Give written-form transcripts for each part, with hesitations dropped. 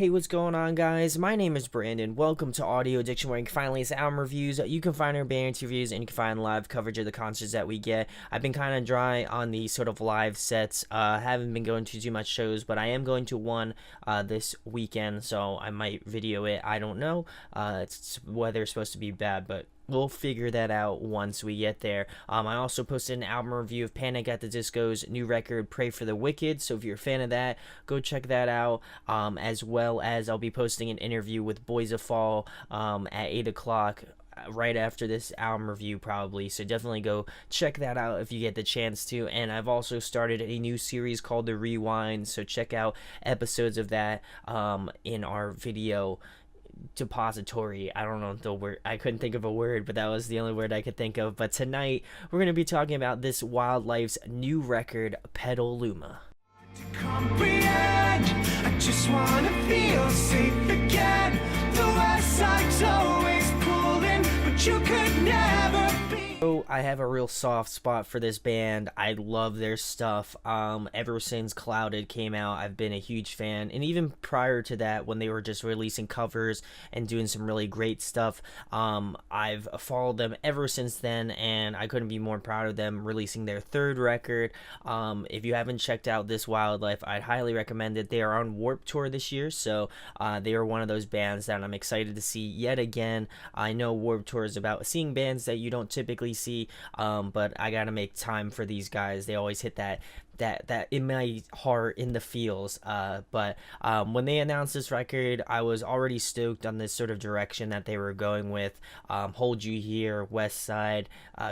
Hey, what's going on, guys? My name is Brandon. Welcome to Audio Addiction, where you can find latest album reviews. You can find our band interviews, and you can find live coverage of the concerts that we get. I've been kind of dry on the sort of live sets. Haven't been going to too much shows, but I am going to one this weekend, so I might video it. I don't know. Weather's supposed to be bad, but we'll figure that out once we get there. I also posted an album review of Panic at the Disco's new record, Pray for the Wicked. So if you're a fan of that, go check that out. As well as I'll be posting an interview with Boys of Fall at 8 o'clock. Right after this album review, probably. So definitely go check that out if you get the chance to. And I've also started a new series called The Rewind. So check out episodes of that in our video depository. I don't know the word. I couldn't think of a word, but that was the only word I could think of. But tonight we're going to be talking about this Wildlife's new record, Petaluma. I just wanna feel safe again. The Westside's always pulling, but you could never be. So I have a real soft spot for this band. I love their stuff. Ever since Clouded came out, I've been a huge fan. And even prior to that, when they were just releasing covers and doing some really great stuff, I've followed them ever since then, and I couldn't be more proud of them releasing their third record. If you haven't checked out This Wildlife, I'd highly recommend it. They are on Warped Tour this year, so they are one of those bands that I'm excited to see yet again. I know Warped Tour is about seeing bands that you don't typically see, but I gotta make time for these guys. They always hit that in my heart, in the feels. But when they announced this record, I was already stoked on this sort of direction that they were going with. Hold You Here, Westside,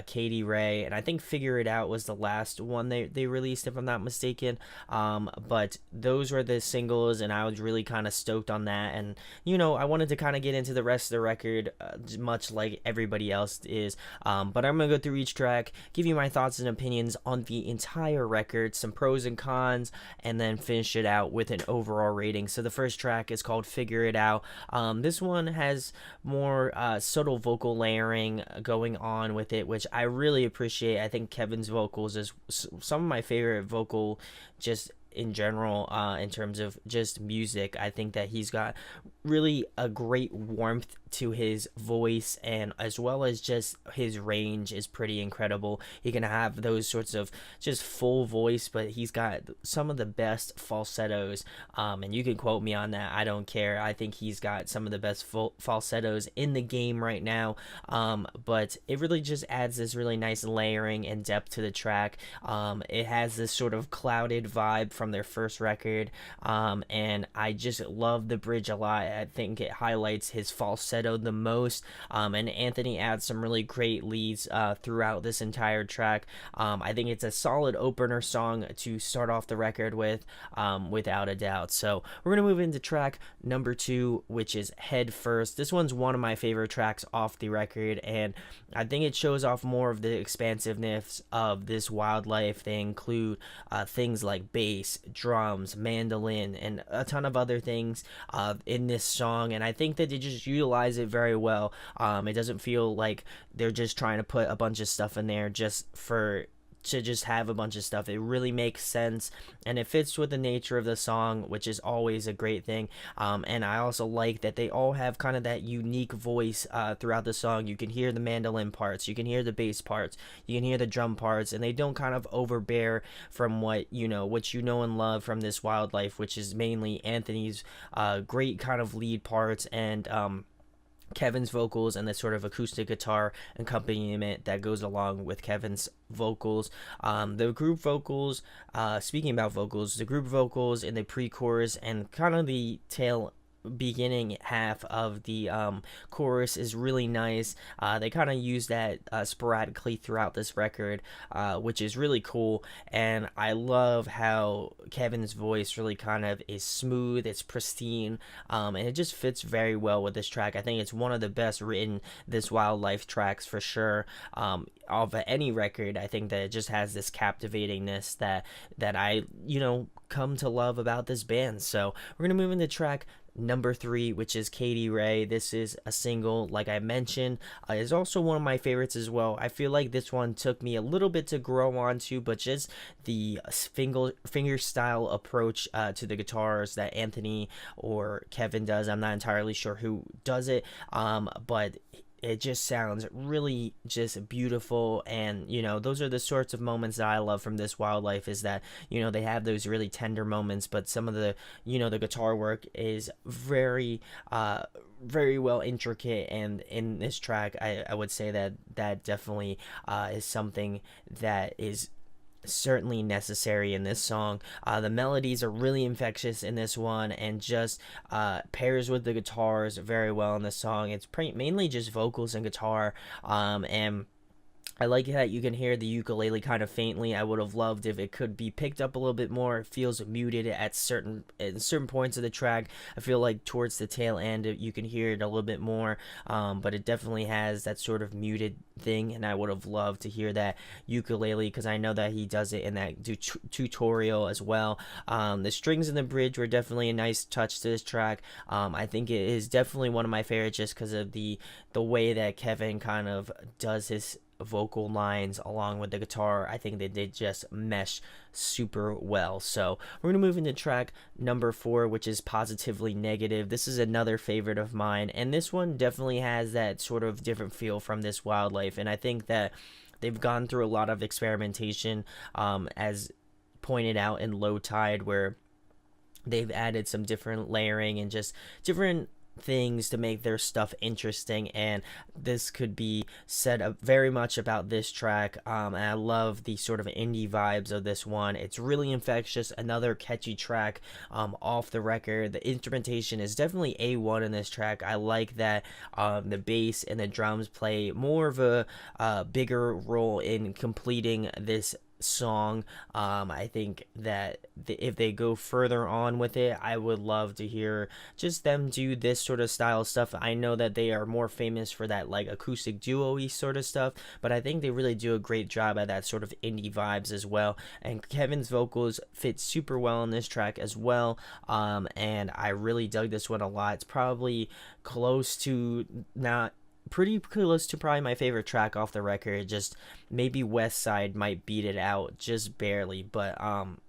Catie, and I think Figure It Out was the last one they released, if I'm not mistaken. But those were the singles, and I was really kind of stoked on that. And I wanted to kind of get into the rest of the record, much like everybody else is. But I'm gonna go through each track, give you my thoughts and opinions on the entire record, some pros and cons, and then finish it out with an overall rating. So the first track is called Figure It Out. This one has more subtle vocal layering going on with it, which I really appreciate. I think Kevin's vocals is some of my favorite vocal just in general, in terms of just music. I think that he's got really a great warmth to his voice, and as well as just his range is pretty incredible. He can have those sorts of just full voice, but he's got some of the best falsettos, and you can quote me on that, I don't care. I think he's got some of the best falsettos in the game right now. But it really just adds this really nice layering and depth to the track. It has this sort of clouded vibe from their first record, and I just love the bridge a lot. I think it highlights his falsetto the most, and Anthony adds some really great leads throughout this entire track. I think it's a solid opener song to start off the record with, without a doubt. So we're gonna move into track number 2, which is Headfirst. This one's one of my favorite tracks off the record, and I think it shows off more of the expansiveness of this Wildlife. They include things like bass, drums, mandolin, and a ton of other things in this song, and I think that they just utilize it very well. It doesn't feel like they're just trying to put a bunch of stuff in there just to just have a bunch of stuff. It really makes sense, and it fits with the nature of the song, which is always a great thing. And I also like that they all have kind of that unique voice throughout the song. You can hear the mandolin parts, you can hear the bass parts, you can hear the drum parts, and they don't kind of overbear from what you know and love from this Wildlife, which is mainly Anthony's great kind of lead parts, and Kevin's vocals and the sort of acoustic guitar accompaniment that goes along with Kevin's vocals. The group vocals, speaking about vocals, the group vocals in the pre-chorus and kind of the beginning half of the chorus is really nice. They kind of use that sporadically throughout this record, which is really cool. And I love how Kevin's voice really kind of is smooth, it's pristine, and it just fits very well with this track. I think it's one of the best written This Wildlife tracks for sure. Of any record, I think that it just has this captivatingness that I come to love about this band. So we're gonna move into track number 3, which is Catie. This is a single, like I mentioned, is also one of my favorites as well. I feel like this one took me a little bit to grow onto, but just the finger style approach to the guitars that Anthony or Kevin does. I'm not entirely sure who does it, but it just sounds really just beautiful. And those are the sorts of moments that I love from this Wildlife, is that they have those really tender moments, but some of the the guitar work is very very well intricate. And in this track, I would say that definitely is something that is certainly necessary in this song. The melodies are really infectious in this one, and just pairs with the guitars very well in the song. It's mainly just vocals and guitar, and I like that you can hear the ukulele kind of faintly. I would have loved if it could be picked up a little bit more. It feels muted at certain points of the track. I feel like towards the tail end you can hear it a little bit more, but it definitely has that sort of muted thing, and I would have loved to hear that ukulele, because I know that he does it in that tutorial as well. The strings in the bridge were definitely a nice touch to this track. I think it is definitely one of my favorites, just because of the way that Kevin kind of does his vocal lines along with the guitar. I think they did just mesh super well. So we're gonna move into track number 4, which is Positively Negative. This is another favorite of mine, and this one definitely has that sort of different feel from this Wildlife, and I think that they've gone through a lot of experimentation, as pointed out in Low Tide, where they've added some different layering and just different things to make their stuff interesting, and this could be said very much about this track. And I love the sort of indie vibes of this one. It's really infectious, another catchy track off the record. The instrumentation is definitely A1 in this track. I like that the bass and the drums play more of a bigger role in completing this song. I think that if they go further on with it, I would love to hear just them do this sort of style stuff. I know that they are more famous for that like acoustic duo-y sort of stuff, but I think they really do a great job at that sort of indie vibes as well. And Kevin's vocals fit super well in this track as well, and I really dug this one a lot. It's probably close to not pretty close to probably my favorite track off the record. Just maybe Westside might beat it out just barely, but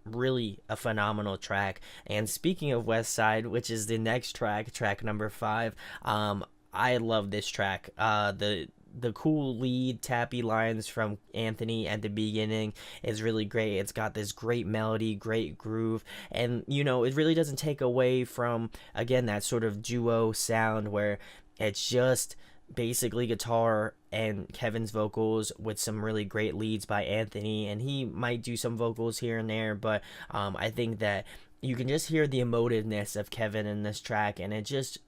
really a phenomenal track. And speaking of Westside, which is the next track number 5, I love this track. The cool lead tappy lines from Anthony at the beginning is really great. It's got this great melody, great groove, and it really doesn't take away from, again, that sort of duo sound where it's just basically guitar and Kevin's vocals with some really great leads by Anthony, and he might do some vocals here and there, but I think that you can just hear the emotiveness of Kevin in this track, and it just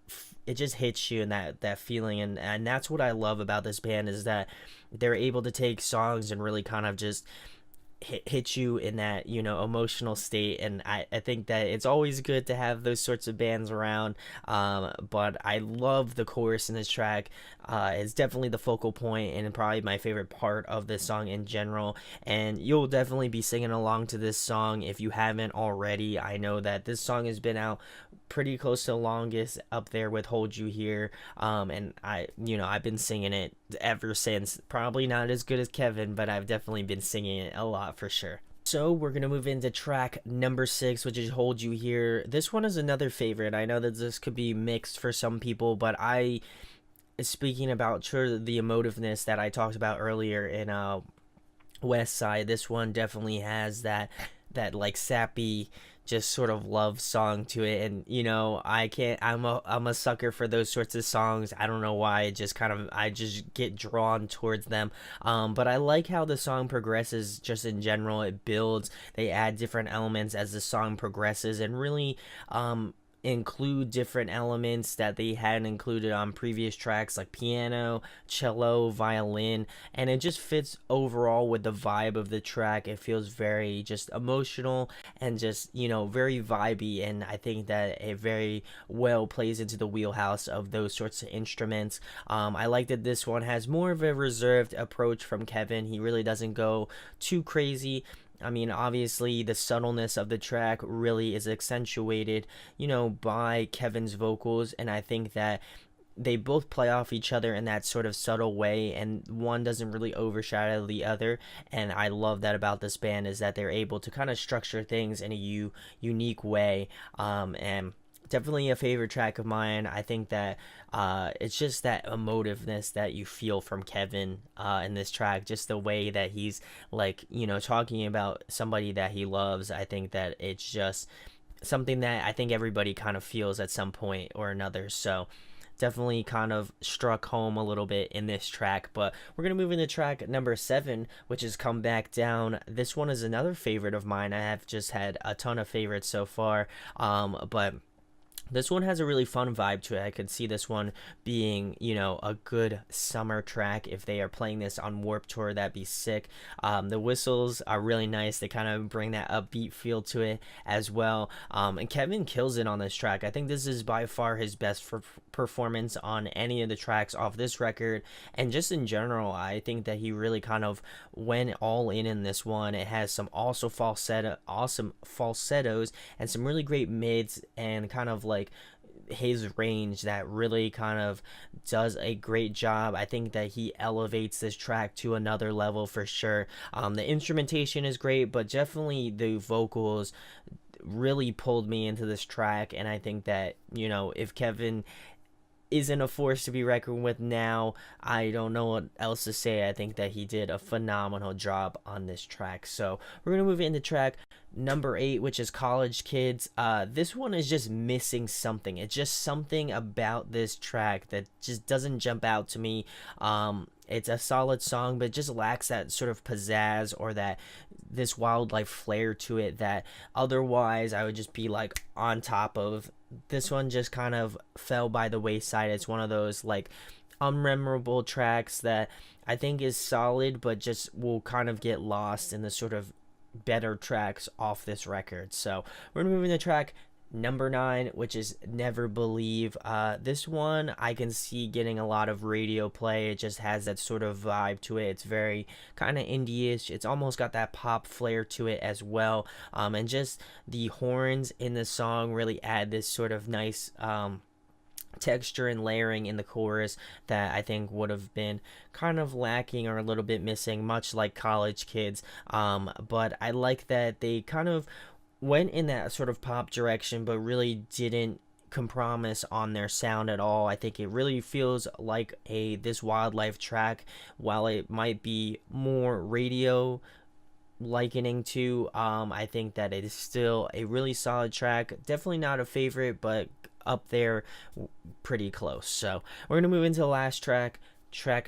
hits you in that feeling, and that's what I love about this band, is that they're able to take songs and really kind of just hit you in that emotional state. And I think that it's always good to have those sorts of bands around, but I love the chorus in this track. It's definitely the focal point and probably my favorite part of this song in general, and you'll definitely be singing along to this song if you haven't already. I know that this song has been out pretty close to the longest, up there with Hold You Here, and I've been singing it ever since. Probably not as good as Kevin, but I've definitely been singing it a lot for sure. So we're going to move into track number 6, which is Hold You Here. This one is another favorite. I know that this could be mixed for some people, but speaking about the emotiveness that I talked about earlier in Westside, this one definitely has that like sappy, just sort of love song to it. And I'm a sucker for those sorts of songs. I don't know why, I just get drawn towards them, but I like how the song progresses. Just in general, it builds, they add different elements as the song progresses, and really include different elements that they hadn't included on previous tracks, like piano, cello, violin, and it just fits overall with the vibe of the track. It feels very just emotional and just very vibey, and I think that it very well plays into the wheelhouse of those sorts of instruments. I like that this one has more of a reserved approach from Kevin. He really doesn't go too crazy I mean, obviously, the subtleness of the track really is accentuated, by Kevin's vocals, and I think that they both play off each other in that sort of subtle way, and one doesn't really overshadow the other. And I love that about this band, is that they're able to kind of structure things in a unique way. And definitely a favorite track of mine. I think that it's just that emotiveness that you feel from Kevin in this track, just the way that he's like, talking about somebody that he loves. I think that it's just something that I think everybody kind of feels at some point or another. So definitely kind of struck home a little bit in this track. But we're going to move into track number 7, which is Come Back Down. This one is another favorite of mine. I have just had a ton of favorites so far, but this one has a really fun vibe to it. I could see this one being, a good summer track. If they are playing this on Warped Tour, that'd be sick. The whistles are really nice. They kind of bring that upbeat feel to it as well. And Kevin kills it on this track. I think this is by far his best performance on any of the tracks off this record. And just in general, I think that he really kind of went all in this one. It has some awesome falsettos and some really great mids, and kind of like his range that really kind of does a great job. I think that he elevates this track to another level for sure. The instrumentation is great, but definitely the vocals really pulled me into this track. And I think that, if Kevin isn't a force to be reckoned with now, I don't know what else to say. I think that he did a phenomenal job on this track. So we're going to move into track number 8, which is College Kids. This one is just missing something. It's just something about this track that just doesn't jump out to me. It's a solid song, but it just lacks that sort of pizzazz or that this wildlife flair to it that otherwise I would just be like on top of. This one just kind of fell by the wayside. It's one of those like unmemorable tracks that I think is solid, but just will kind of get lost in the sort of better tracks off this record. So we're moving to track number 9, which is Never Believe. This one I can see getting a lot of radio play. It just has that sort of vibe to it. It's very kind of indie-ish. It's almost got that pop flair to it as well. And just the horns in the song really add this sort of nice texture and layering in the chorus that I think would have been kind of lacking or a little bit missing, much like College Kids. But I like that they kind of went in that sort of pop direction, but really didn't compromise on their sound at all. I think it really feels like this wildlife track, while it might be more radio likening to, I think that it is still a really solid track. Definitely not a favorite, but up there pretty close. So we're gonna move into the last track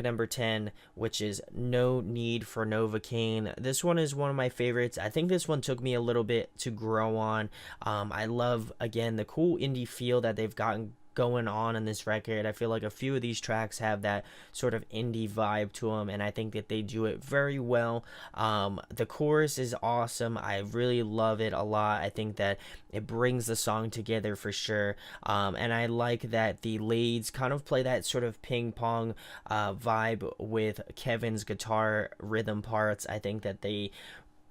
number 10, which is No Need for Novocaine. This one is one of my favorites. I think this one took me a little bit to grow on. I love, again, the cool indie feel that they've gotten going on in this record. I feel like a few of these tracks have that sort of indie vibe to them, and I think that they do it very well. The chorus is awesome. I really love it a lot. I think that it brings the song together for sure. And I like that the leads kind of play that sort of ping pong vibe with Kevin's guitar rhythm parts. I think that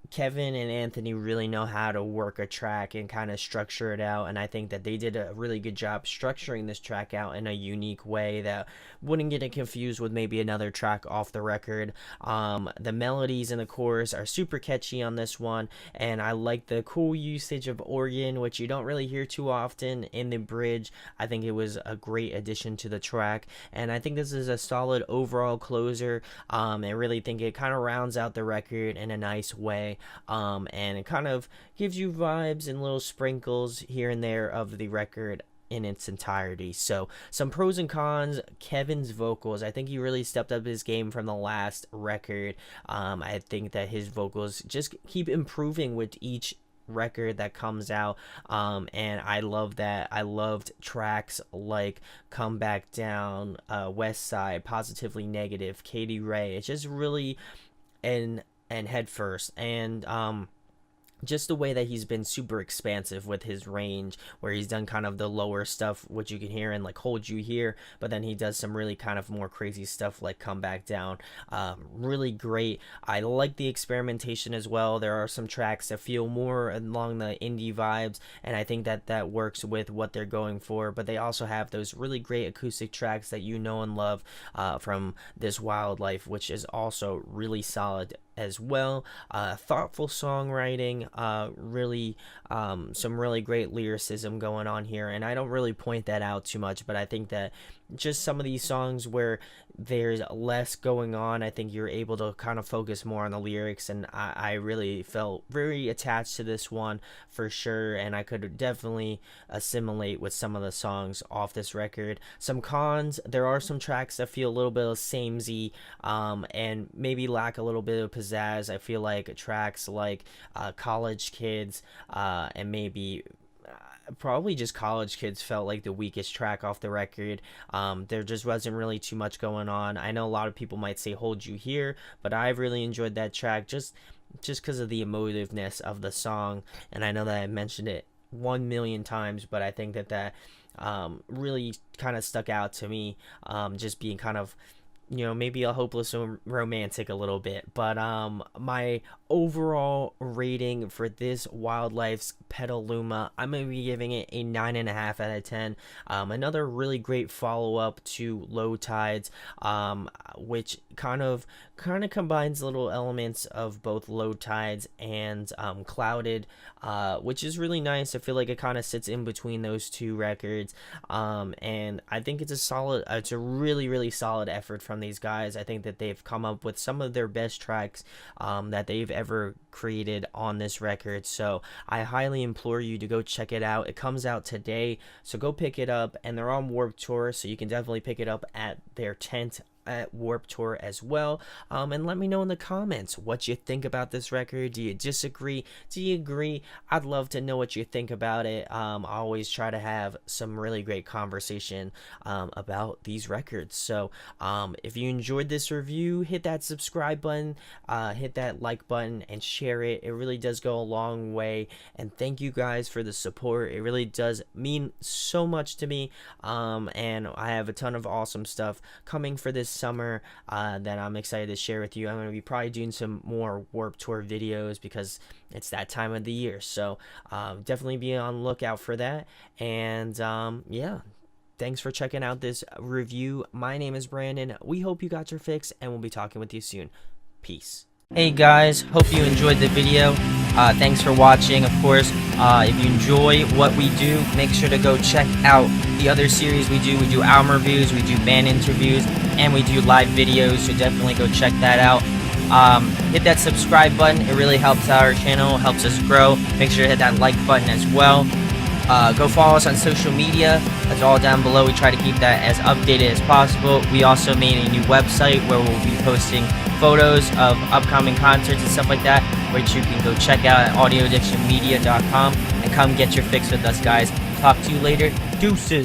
Kevin and Anthony really know how to work a track and kind of structure it out, and I think that they did a really good job structuring this track out in a unique way that wouldn't get it confused with maybe another track off the record. The melodies in the chorus are super catchy on this one, and I like the cool usage of organ, which you don't really hear too often in the bridge. I think it was a great addition to the track, and I think this is a solid overall closer. I really think it kind of rounds out the record in a nice way. And it kind of gives you vibes and little sprinkles here and there of the record in its entirety. So some pros and cons. Kevin's vocals, I think he really stepped up his game from the last record. I think that his vocals just keep improving with each record that comes out, and I love that. I loved tracks like Come Back Down, Westside, Positively Negative, Catie. It's just really and Headfirst, and just the way that he's been super expansive with his range, where he's done kind of the lower stuff, which you can hear in like Hold You Here, but then he does some really kind of more crazy stuff like Come Back Down. Really great. I like the experimentation as well. There are some tracks that feel more along the indie vibes, and I think that that works with what they're going for, but they also have those really great acoustic tracks that you know and love from this Wildlife, which is also really solid as well. Thoughtful songwriting, really some really great lyricism going on here, and I don't really point that out too much, but I think that just some of these songs where there's less going on, I think you're able to kind of focus more on the lyrics, and I really felt very attached to this one for sure, and I could definitely assimilate with some of the songs off this record. Some cons: there are some tracks that feel a little bit of samey, and maybe lack a little bit of pizzazz. I feel like tracks like College Kids, and maybe probably just College Kids felt like the weakest track off the record. There just wasn't really too much going on. I know a lot of people might say Hold You Here, but I really enjoyed that track just because of the emotiveness of the song, and I know that I mentioned it 1,000,000 times, but I think that really kind of stuck out to me, just being kind of, maybe a hopeless romantic a little bit. But my overall rating for this Wildlife's Petaluma, I'm going to be giving it a 9.5 out of 10. Another really great follow-up to Low Tides, which kind of combines little elements of both Low Tides and Clouded, which is really nice. I feel like it kind of sits in between those two records, and I think it's a really, really solid effort from these guys. I think that they've come up with some of their best tracks that they've ever created on this record, so I highly implore you to go check it out. It comes out today, so go pick it up, and they're on Warped Tour, so you can definitely pick it up at their tent at Warped Tour as well. And let me know in the comments what you think about this record. Do you disagree? Do you agree? I'd love to know what you think about it. I always try to have some really great conversation about these records. So if you enjoyed this review, hit that subscribe button, hit that like button, and share it. It really does go a long way, and thank you guys for the support. It really does mean so much to me, and I have a ton of awesome stuff coming for this summer that I'm excited to share with you. I'm going to be probably doing some more Warped Tour videos because it's that time of the year, so definitely be on the lookout for that. And yeah, thanks for checking out this review. My name is Brandon. We hope you got your fix, and we'll be talking with you soon. Peace. Hey guys, hope you enjoyed the video. Thanks for watching. Of course, if you enjoy what we do, make sure to go check out the other series we do. We do album reviews, we do band interviews, and we do live videos, so definitely go check that out. Hit that subscribe button. It really helps our channel, helps us grow. Make sure to hit that like button as well. Go follow us on social media. That's all down below. We try to keep that as updated as possible. We also made a new website where we'll be posting photos of upcoming concerts and stuff like that, which you can go check out at audioaddictionmedia.com, and come get your fix with us, guys. Talk to you later. Deuces.